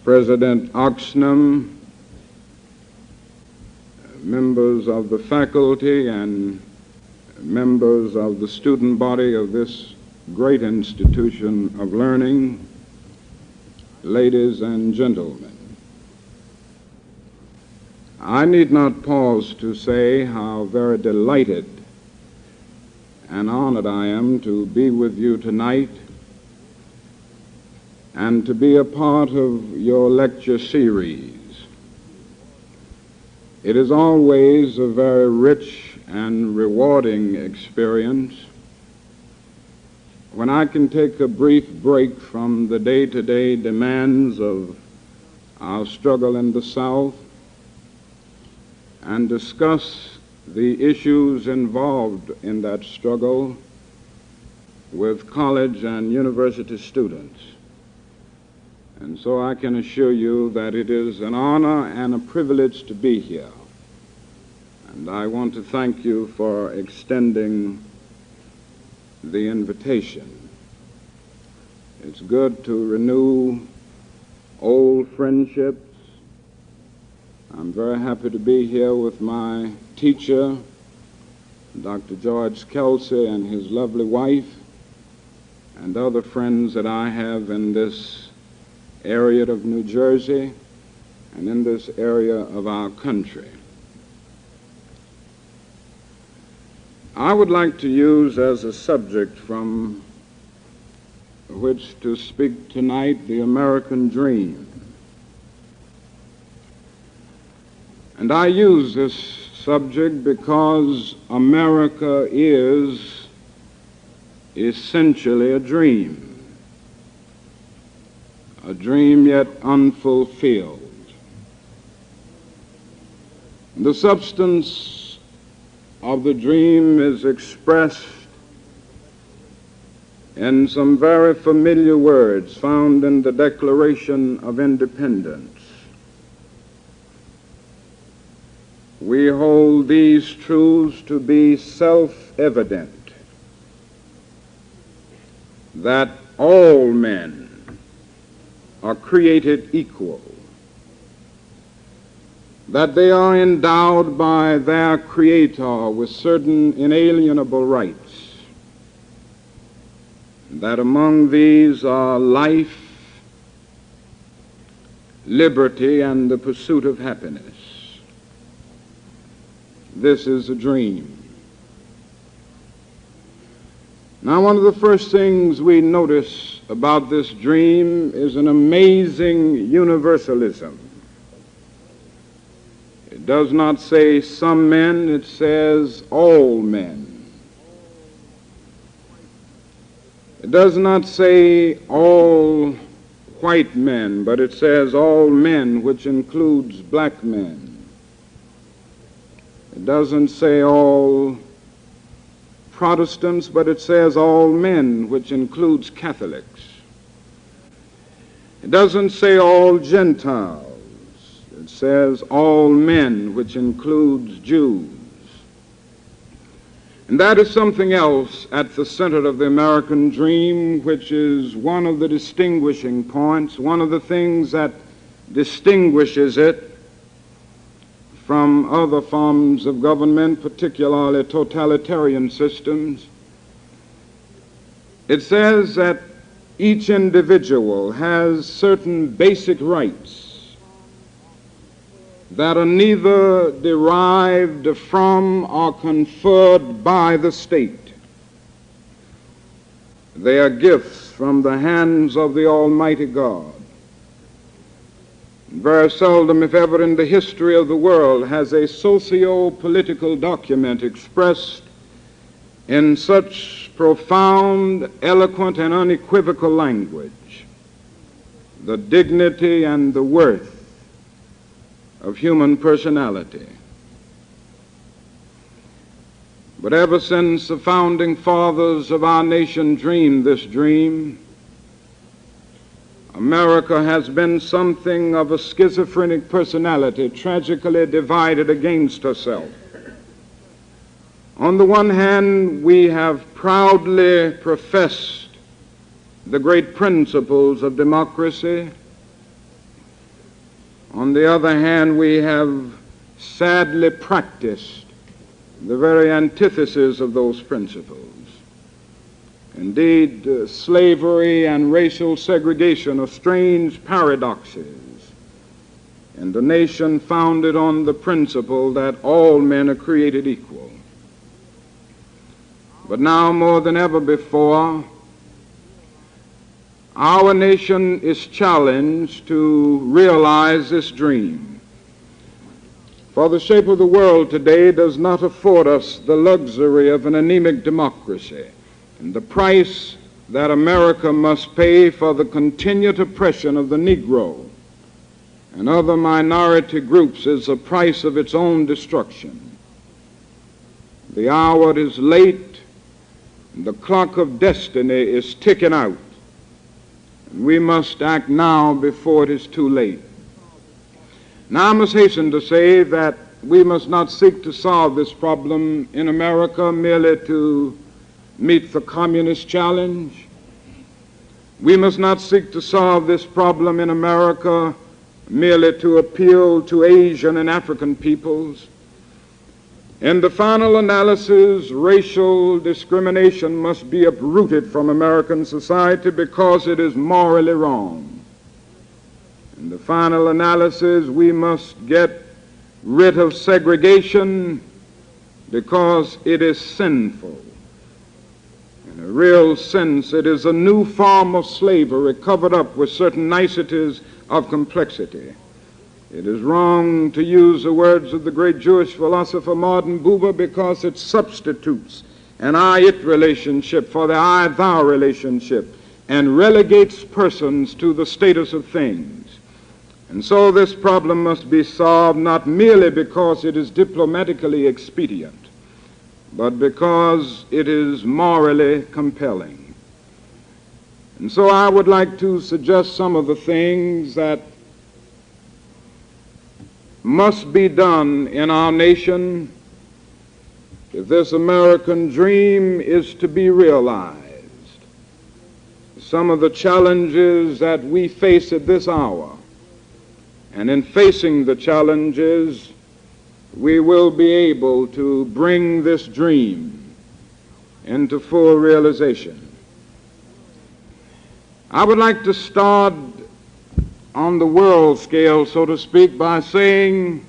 President Oxnam, members of the faculty and members of the student body of this great institution of learning, ladies and gentlemen. I need not pause to say how very delighted and honored I am to be with you tonight and to be a part of your lecture series. It is always a very rich and rewarding experience when I can take a brief break from the day-to-day demands of our struggle in the South and discuss the issues involved in that struggle with college and university students. And so I can assure you that it is an honor and a privilege to be here. And I want to thank you for extending the invitation. It's good to renew old friendships. I'm very happy to be here with my teacher, Dr. George Kelsey, and his lovely wife, and other friends that I have in this area of New Jersey and in this area of our country. I would like to use as a subject from which to speak tonight the American dream. And I use this subject because America is essentially a dream yet unfulfilled. The substance of the dream is expressed in some very familiar words found in the Declaration of Independence. We hold these truths to be self-evident, that all men are created equal, that they are endowed by their Creator with certain inalienable rights, that among these are life, liberty, and the pursuit of happiness. This is a dream. Now, one of the first things we notice about this dream is an amazing universalism. It does not say some men, it says all men. It does not say all white men, but it says all men, which includes black men. It doesn't say all Protestants, but it says all men, which includes Catholics. It doesn't say all Gentiles. It says all men, which includes Jews. And that is something else at the center of the American dream, which is one of the distinguishing points, one of the things that distinguishes it from other forms of government, particularly totalitarian systems. It says that each individual has certain basic rights that are neither derived from or conferred by the state. They are gifts from the hands of the Almighty God. Very seldom, if ever, in the history of the world has a socio-political document expressed in such profound, eloquent, and unequivocal language the dignity and the worth of human personality. But ever since the founding fathers of our nation dreamed this dream, America has been something of a schizophrenic personality, tragically divided against herself. On the one hand, we have proudly professed the great principles of democracy, On the other hand, we have sadly practiced the very antithesis of those principles. Indeed, slavery and racial segregation are strange paradoxes in the nation founded on the principle that all men are created equal. But now more than ever before, our nation is challenged to realize this dream. For the shape of the world today does not afford us the luxury of an anemic democracy, and the price that America must pay for the continued oppression of the Negro and other minority groups is the price of its own destruction. The hour is late, and the clock of destiny is ticking out. And we must act now before it is too late. Now I must hasten to say that we must not seek to solve this problem in America merely to meet the communist challenge. We must not seek to solve this problem in America merely to appeal to Asian and African peoples. In the final analysis, racial discrimination must be uprooted from American society because it is morally wrong. In the final analysis, we must get rid of segregation because it is sinful. In a real sense, it is a new form of slavery covered up with certain niceties of complexity. It is wrong to use the words of the great Jewish philosopher Martin Buber because it substitutes an I-it relationship for the I-thou relationship and relegates persons to the status of things. And so this problem must be solved not merely because it is diplomatically expedient, but because it is morally compelling. And so I would like to suggest some of the things that must be done in our nation if this American dream is to be realized. Some of the challenges that we face at this hour, and in facing the challenges, we will be able to bring this dream into full realization. I would like to start on the world scale, so to speak, by saying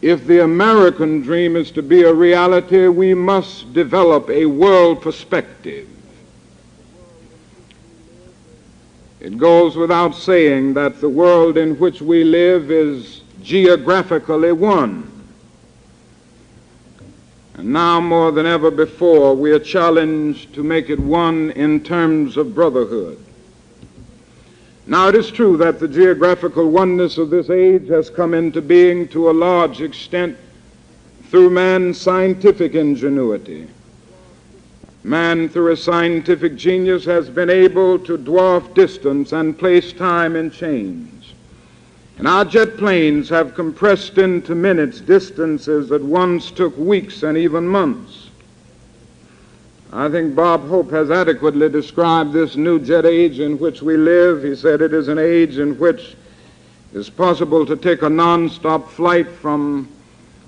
if the American dream is to be a reality, we must develop a world perspective. It goes without saying that the world in which we live is geographically one. And now more than ever before, we are challenged to make it one in terms of brotherhood. Now it is true that the geographical oneness of this age has come into being to a large extent through man's scientific ingenuity. Man, through his scientific genius, has been able to dwarf distance and place time in change. And our jet planes have compressed into minutes distances that once took weeks and even months. I think Bob Hope has adequately described this new jet age in which we live. He said it is an age in which it is possible to take a non-stop flight from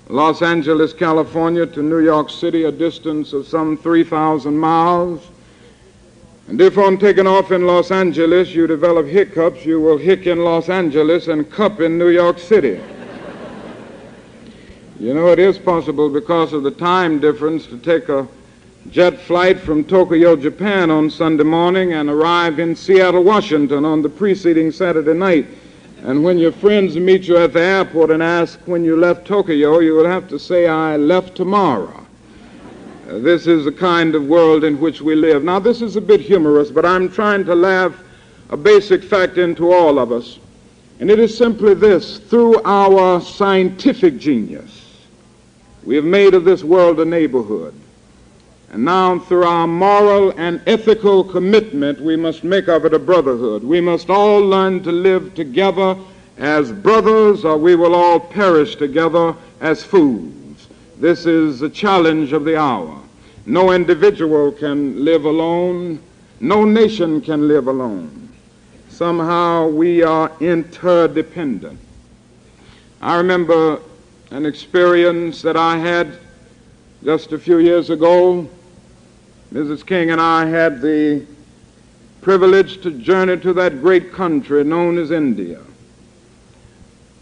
Los Angeles, California to New York City, a distance of some 3,000 miles. And if on taking off in Los Angeles you develop hiccups, you will hick in Los Angeles and cup in New York City. You know, it is possible because of the time difference to take a jet flight from Tokyo, Japan on Sunday morning and arrive in Seattle, Washington on the preceding Saturday night. And when your friends meet you at the airport and ask when you left Tokyo, you will have to say, I left tomorrow. This is the kind of world in which we live. Now, this is a bit humorous, but I'm trying to laugh a basic fact into all of us. And it is simply this: through our scientific genius, we have made of this world a neighborhood. And now, through our moral and ethical commitment, we must make of it a brotherhood. We must all learn to live together as brothers, or we will all perish together as fools. This is the challenge of the hour. No individual can live alone. No nation can live alone. somehow we are interdependent. I remember an experience that I had just a few years ago. Mrs. King and I had the privilege to journey to that great country known as India.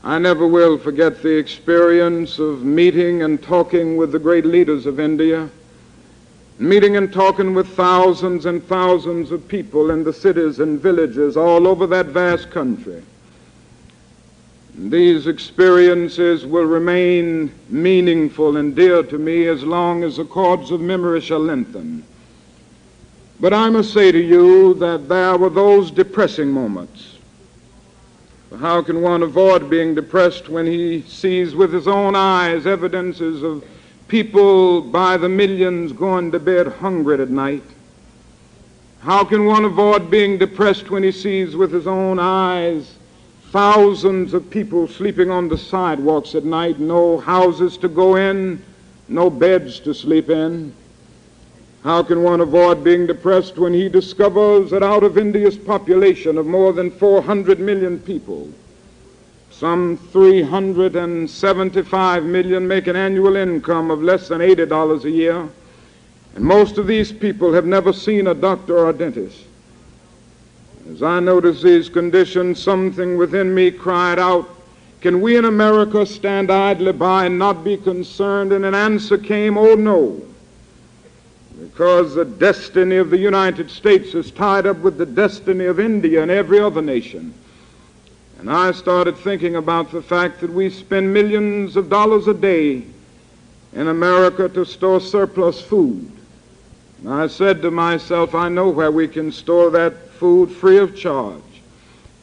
I never will forget the experience of meeting and talking with the great leaders of India, meeting and talking with thousands and thousands of people in the cities and villages all over that vast country. These experiences will remain meaningful and dear to me as long as the cords of memory shall lengthen. But I must say to you that there were those depressing moments. How can one avoid being depressed when he sees with his own eyes evidences of people by the millions going to bed hungry at night? How can one avoid being depressed when he sees with his own eyes thousands of people sleeping on the sidewalks at night, no houses to go in, no beds to sleep in? How can one avoid being depressed when he discovers that out of India's population of more than 400 million people, some 375 million make an annual income of less than $80 a year, and most of these people have never seen a doctor or a dentist? As I noticed these conditions, something within me cried out, can we in America stand idly by and not be concerned? And an answer came, oh no. Because the destiny of the United States is tied up with the destiny of India and every other nation. And I started thinking about the fact that we spend millions of dollars a day in America to store surplus food. And I said to myself, I know where we can store that food free of charge.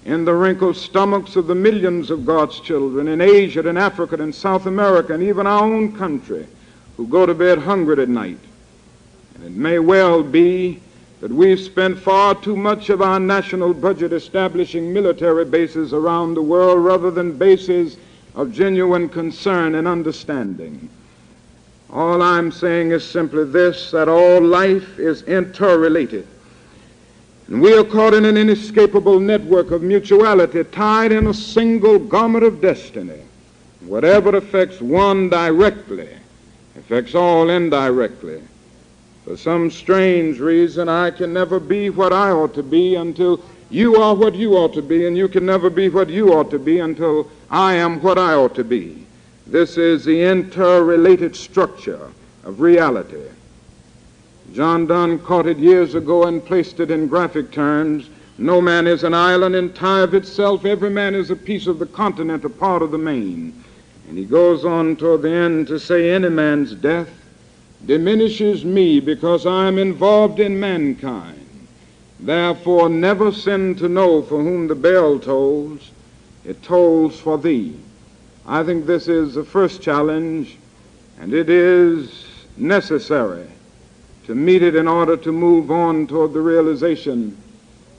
In the wrinkled stomachs of the millions of God's children in Asia and Africa and South America and even our own country who go to bed hungry at night. It may well be that we've spent far too much of our national budget establishing military bases around the world rather than bases of genuine concern and understanding. All I'm saying is simply this, that all life is interrelated. And we are caught in an inescapable network of mutuality, tied in a single garment of destiny. Whatever affects one directly affects all indirectly. For some strange reason, I can never be what I ought to be until you are what you ought to be, and you can never be what you ought to be until I am what I ought to be. This is the interrelated structure of reality. John Donne caught it years ago and placed it in graphic terms. No man is an island entire of itself. Every man is a piece of the continent, a part of the main. And he goes on toward the end to say, any man's death diminishes me because I am involved in mankind. Therefore never sin to know for whom the bell tolls, it tolls for thee. I think this is the first challenge, and it is necessary to meet it in order to move on toward the realization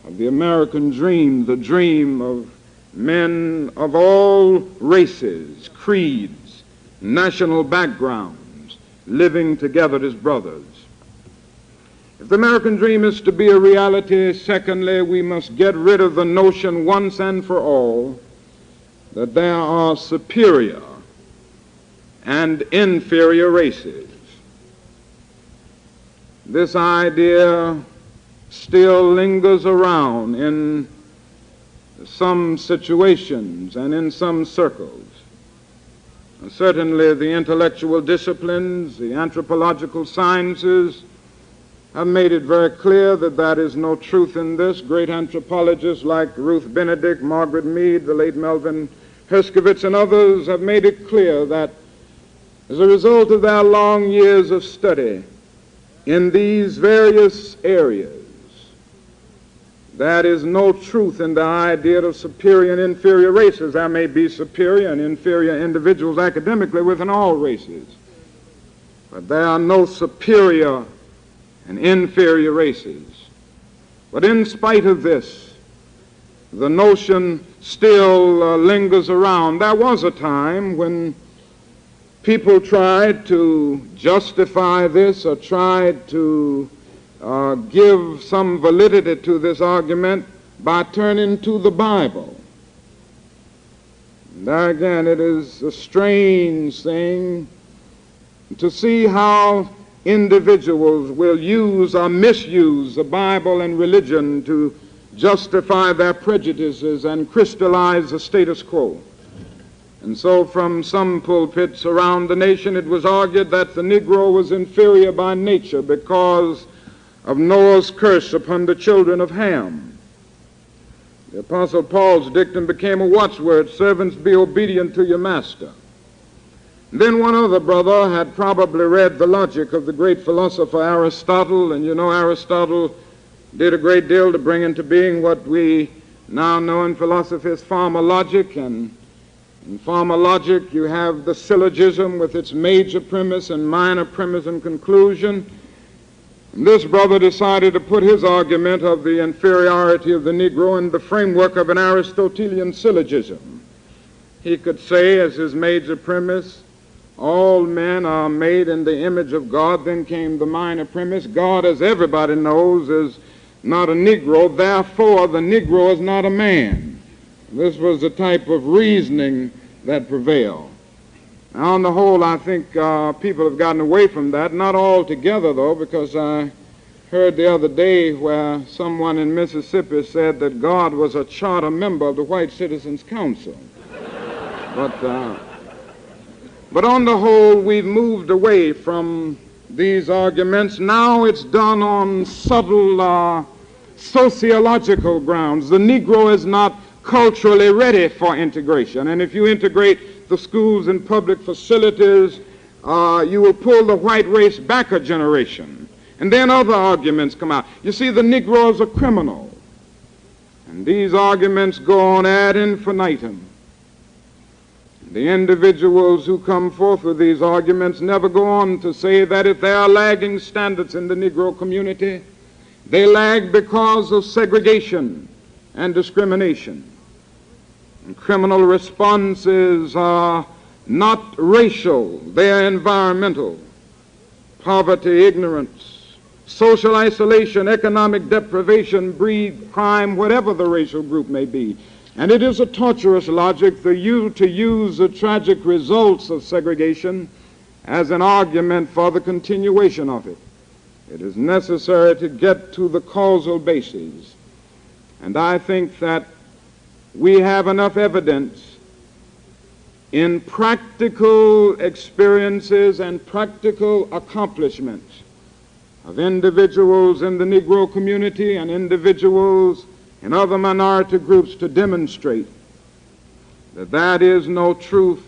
of the American dream, the dream of men of all races, creeds, national backgrounds, living together as brothers. If the American dream is to be a reality, secondly, we must get rid of the notion once and for all that there are superior and inferior races. This idea still lingers around in some situations and in some circles. Certainly the intellectual disciplines, the anthropological sciences have made it very clear that there is no truth in this. Great anthropologists like Ruth Benedict, Margaret Mead, the late Melvin Herskovits, and others have made it clear that as a result of their long years of study in these various areas, there is no truth in the idea of superior and inferior races. There may be superior and inferior individuals academically within all races, but there are no superior and inferior races. But in spite of this, the notion still lingers around. There was a time when people tried to justify this or tried to give some validity to this argument by turning to the Bible. And there again, it is a strange thing to see how individuals will use or misuse the Bible and religion to justify their prejudices and crystallize the status quo. And so from some pulpits around the nation it was argued that the Negro was inferior by nature because of Noah's curse upon the children of Ham. The Apostle Paul's dictum became a watchword, servants, be obedient to your master. Then one other brother had probably read the logic of the great philosopher Aristotle, and you know Aristotle did a great deal to bring into being what we now know in philosophy as formal logic. And in formal logic you have the syllogism with its major premise and minor premise and conclusion. And this brother decided to put his argument of the inferiority of the Negro in the framework of an Aristotelian syllogism. He could say as his major premise, all men are made in the image of God. Then came the minor premise, God, as everybody knows, is not a Negro, therefore the Negro is not a man. This was the type of reasoning that prevailed. Now, on the whole, I think people have gotten away from that, not altogether though, because I heard the other day where someone in Mississippi said that God was a charter member of the White Citizens Council. But on the whole, we've moved away from these arguments. Now it's done on subtle sociological grounds. The Negro is not culturally ready for integration. And if you integrate the schools and public facilities, you will pull the white race back a generation. And then other arguments come out. You see, the Negro is a criminal. And these arguments go on ad infinitum. The individuals who come forth with these arguments never go on to say that if there are lagging standards in the Negro community, they lag because of segregation and discrimination. And criminal responses are not racial, they are environmental. Poverty, ignorance, social isolation, economic deprivation breed crime, whatever the racial group may be. And it is a tortuous logic to use the tragic results of segregation as an argument for the continuation of it. It is necessary to get to the causal bases. And I think that we have enough evidence in practical experiences and practical accomplishments of individuals in the Negro community and individuals in other minority groups to demonstrate that that is no truth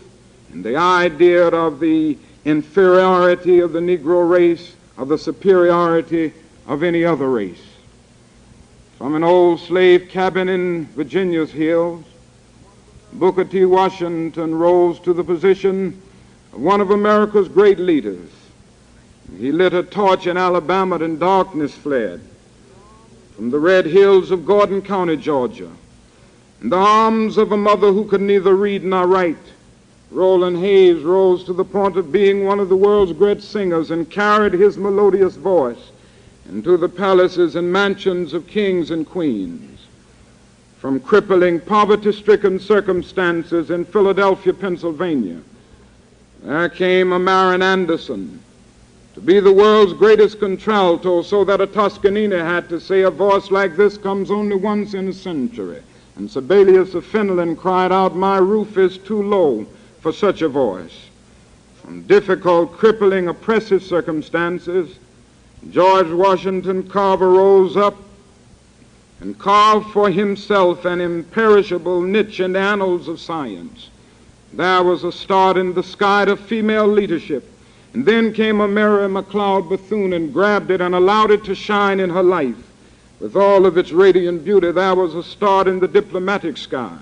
in the idea of the inferiority of the Negro race, of the superiority of any other race. From an old slave cabin in Virginia's hills, Booker T. Washington rose to the position of one of America's great leaders. He lit a torch in Alabama and darkness fled from the red hills of Gordon County, Georgia. In the arms of a mother who could neither read nor write, Roland Hayes rose to the point of being one of the world's great singers and carried his melodious voice into the palaces and mansions of kings and queens. From crippling, poverty-stricken circumstances in Philadelphia, Pennsylvania, there came a Marian Anderson to be the world's greatest contralto, so that a Toscanini had to say, a voice like this comes only once in a century. And Sibelius of Finland cried out, my roof is too low for such a voice. From difficult, crippling, oppressive circumstances, George Washington Carver rose up and carved for himself an imperishable niche in the annals of science. There was a start in the sky of female leadership. And then came a Mary McLeod Bethune and grabbed it and allowed it to shine in her life. With all of its radiant beauty, there was a start in the diplomatic sky.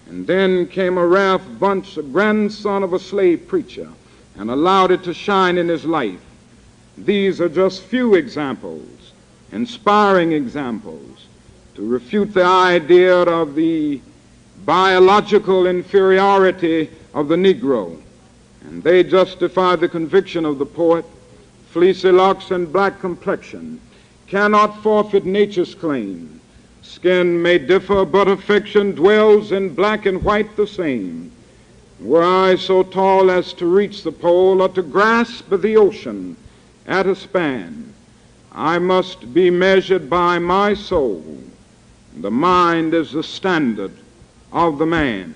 And then came a Ralph Bunche, a grandson of a slave preacher, and allowed it to shine in his life. These are just few examples, inspiring examples, to refute the idea of the biological inferiority of the Negro. And they justify the conviction of the poet, fleecy locks and black complexion cannot forfeit nature's claim, Skin may differ, but affection dwells in black and white the same. Were I so tall as to reach the pole or to grasp the ocean at a span, I must be measured by my soul. The mind is the standard of the man.